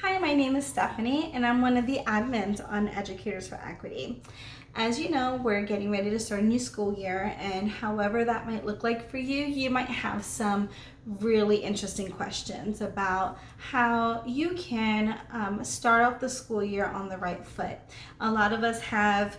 Hi, my name is Stephanie, and I'm one of the admins on Educators for Equity. As you know, we're getting ready to start a new school year, and however that might look like for you, you might have some really interesting questions about how you can start off the school year on the right foot. A lot of us have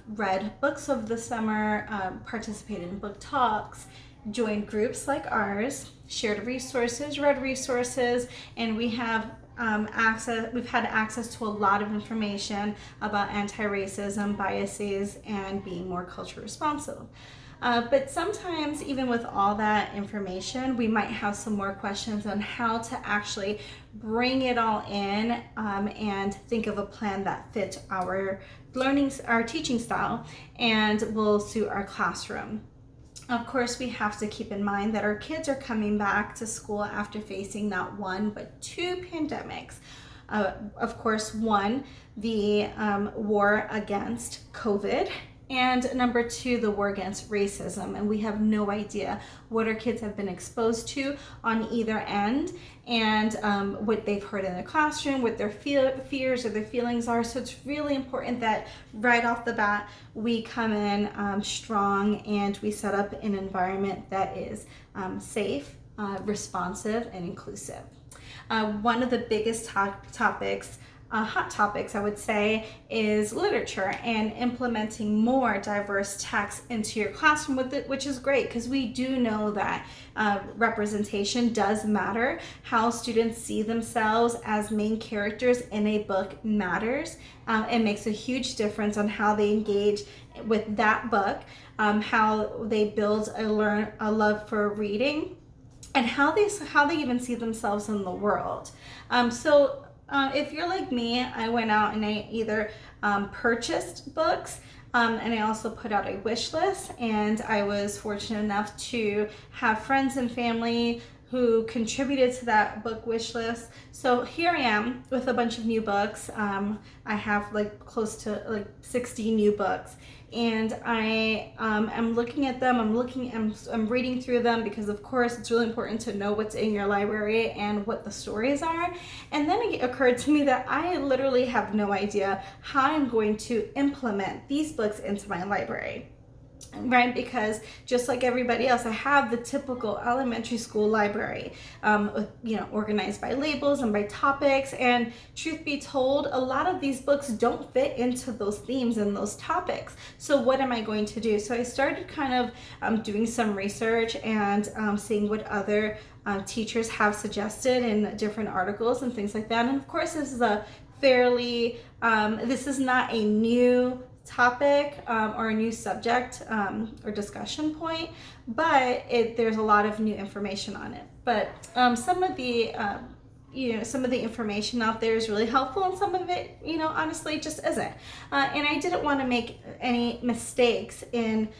read books over the summer, participated in book talks, joined groups like ours, shared resources, read resources, and we've had access to a lot of information about anti-racism, biases, and being more culturally responsive. But sometimes, even with all that information, we might have some more questions on how to actually bring it all in and think of a plan that fits our teaching style, and will suit our classroom. Of course, we have to keep in mind that our kids are coming back to school after facing not one, but two pandemics. Of course, one, the war against COVID, and number two, the war against racism. And we have no idea what our kids have been exposed to on either end, and what they've heard in the classroom, what their fears or their feelings are. So it's really important that right off the bat, we come in strong, and we set up an environment that is safe, responsive, and inclusive. One of the biggest hot topics, I would say, is literature and implementing more diverse texts into your classroom with it, which is great because we do know that representation does matter. How students see themselves as main characters in a book matters. It makes a huge difference on how they engage with that book, how they build a love for reading, and how they even see themselves in the world. If you're like me, I went out and I either purchased books, and I also put out a wish list, and I was fortunate enough to have friends and family who contributed to that book wish list. So here I am with a bunch of new books. I have close to 60 new books, and I am looking at them. I'm reading through them because, of course, it's really important to know what's in your library and what the stories are. And then it occurred to me that I literally have no idea how I'm going to implement these books into my library. Right, because just like everybody else, I have the typical elementary school library, organized by labels and by topics. And truth be told, a lot of these books don't fit into those themes and those topics. So what am I going to do? So I started kind of doing some research and seeing what other teachers have suggested in different articles and things like that. And of course, this is this is not a new topic or a new subject or discussion point, but there's a lot of new information on it. But some of the information out there is really helpful, and some of it, honestly, just isn't. And I didn't want to make any mistakes in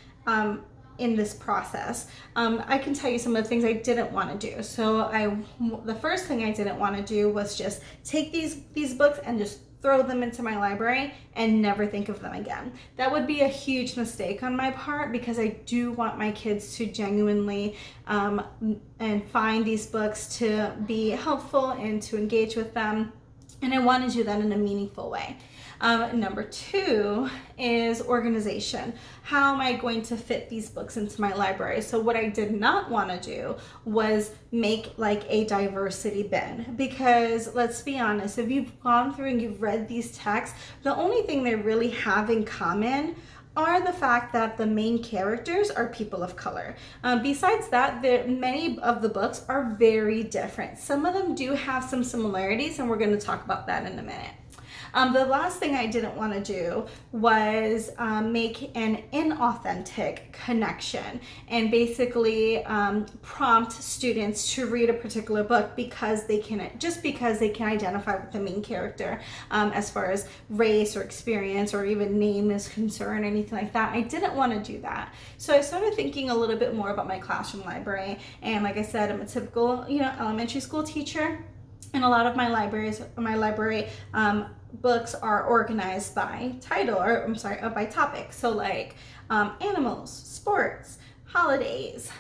this process. I can tell you some of the things I didn't want to do. So the first thing I didn't want to do was just take these books and just throw them into my library and never think of them again. That would be a huge mistake on my part, because I do want my kids to genuinely and find these books to be helpful and to engage with them. And I want to do that in a meaningful way. Number two is organization. How am I going to fit these books into my library? So what I did not want to do was make a diversity bin, because let's be honest, if you've gone through and you've read these texts, the only thing they really have in common are the fact that the main characters are people of color. Besides that, many of the books are very different. Some of them do have some similarities, and we're going to talk about that in a minute. The last thing I didn't want to do was make an inauthentic connection and basically prompt students to read a particular book because they can identify with the main character as far as race or experience or even name is concerned, anything like that. I didn't want to do that. So I started thinking a little bit more about my classroom library. And like I said, I'm a typical elementary school teacher. And a lot of my library books are organized by title, by topic. So animals, sports, holidays,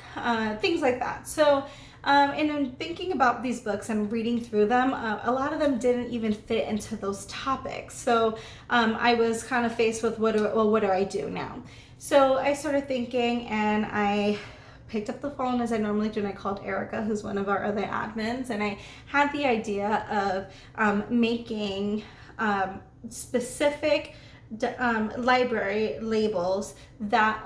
things like that. So And in thinking about these books and reading through them, a lot of them didn't even fit into those topics. So I was kind of faced with what do I do now? So I started thinking, and I picked up the phone as I normally do, and I called Erica, who's one of our other admins, and I had the idea of making specific library labels that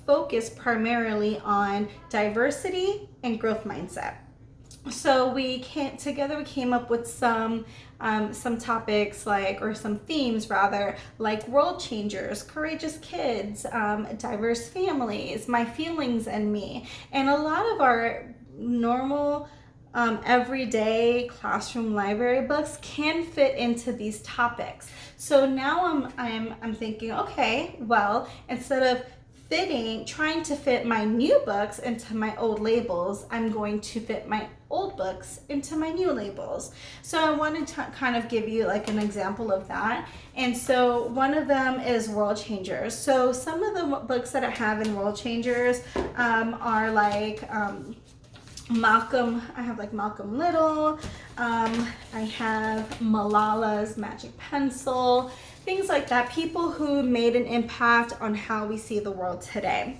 focus primarily on diversity and growth mindset. So we came up with some topics or some themes rather, like world changers, courageous kids, diverse families, my feelings and me. And a lot of our normal everyday classroom library books can fit into these topics. So now I'm thinking, okay, well, instead of trying to fit my new books into my old labels, I'm going to fit my old books into my new labels. So I wanted to kind of give you like an example of that. And so one of them is World Changers. So some of the books that I have in World Changers are like Malcolm. I have like Malcolm Little. I have Malala's Magic Pencil, things like that. People who made an impact on how we see the world today.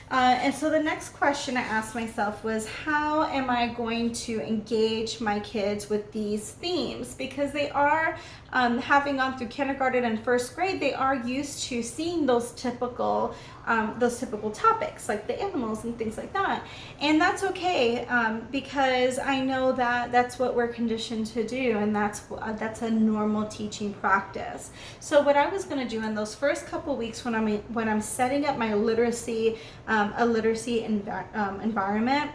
And so the next question I asked myself was, how am I going to engage my kids with these themes? Because they are, having gone through kindergarten and first grade, they are used to seeing those typical topics like the animals and things like that. And that's okay, because I know that that's what we're conditioned to do, and that's a normal teaching practice. So what I was going to do in those first couple weeks when I'm setting up my literacy environment,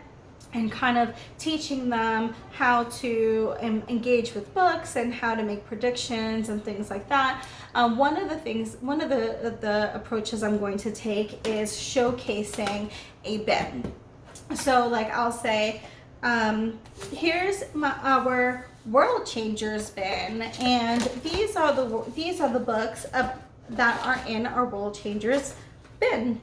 and kind of teaching them how to engage with books and how to make predictions and things like that. One of the approaches I'm going to take is showcasing a bin. So like I'll say, here's our World Changers bin, and these are the books that are in our World Changers bin.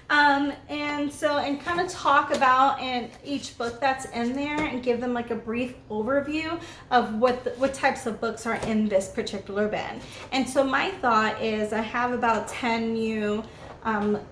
And kind of talk about each book that's in there and give them like a brief overview of what types of books are in this particular bin. And so my thought is I have about 10 new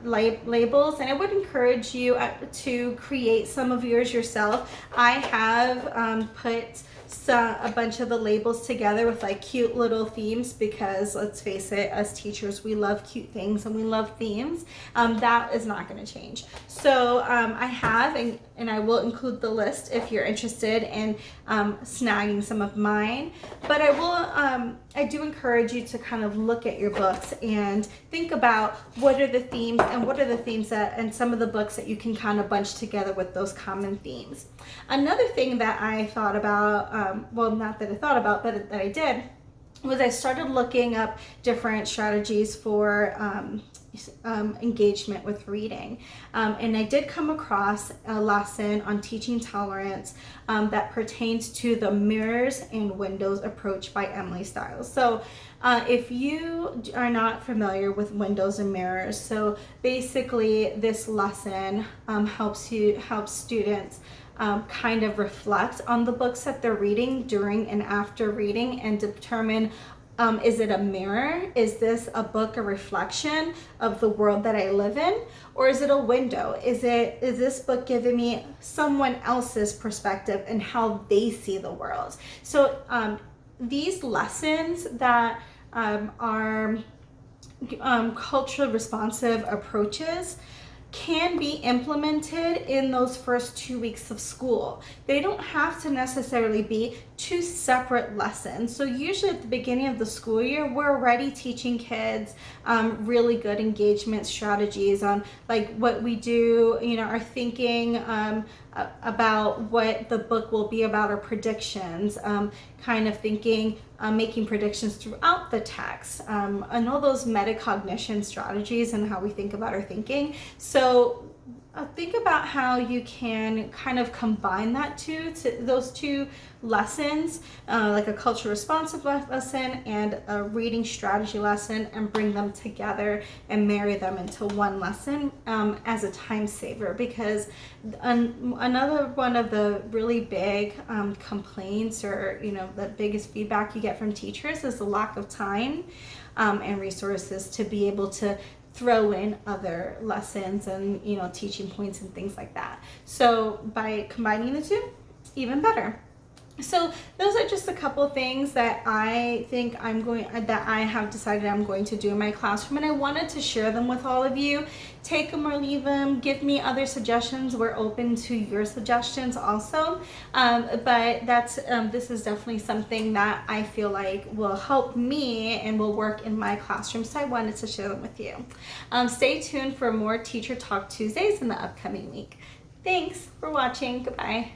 labels, and I would encourage you to create some of yours yourself. I have put a bunch of the labels together with like cute little themes, because let's face it, as teachers, we love cute things and we love themes. That is not going to change. So I have, and I will include the list if you're interested in snagging some of mine. But I do encourage you to kind of look at your books and think about what are the themes and some of the books that you can kind of bunch together with those common themes. Another thing that I thought about, not that I thought about, but that I did, was I started looking up different strategies for engagement with reading. And I did come across a lesson on teaching tolerance that pertains to the mirrors and windows approach by Emily Stiles. So if you are not familiar with windows and mirrors, so basically this lesson helps students kind of reflect on the books that they're reading during and after reading and determine, is it a mirror? Is this a book a reflection of the world that I live in? Or is it a window? Is this book giving me someone else's perspective and how they see the world? So these lessons that are culturally responsive approaches can be implemented in those first 2 weeks of school. They don't have to necessarily be two separate lessons. So usually at the beginning of the school year, we're already teaching kids really good engagement strategies on like what we do, our thinking about what the book will be about, or predictions, kind of thinking, making predictions throughout the text, and all those metacognition strategies and how we think about our thinking. So think about how you can kind of combine those two lessons, like a culture responsive lesson and a reading strategy lesson, and bring them together and marry them into one lesson as a time saver. Because another one of the really big complaints, or the biggest feedback you get from teachers, is the lack of time and resources to be able to throw in other lessons and teaching points and things like that. So by combining the two, even better. So those are just a couple things that I have decided I'm going to do in my classroom, and I wanted to share them with all of you. Take them or leave them. Give me other suggestions. We're open to your suggestions also. But this is definitely something that I feel like will help me and will work in my classroom. So I wanted to share them with you. Stay tuned for more Teacher Talk Tuesdays in the upcoming week. Thanks for watching. Goodbye.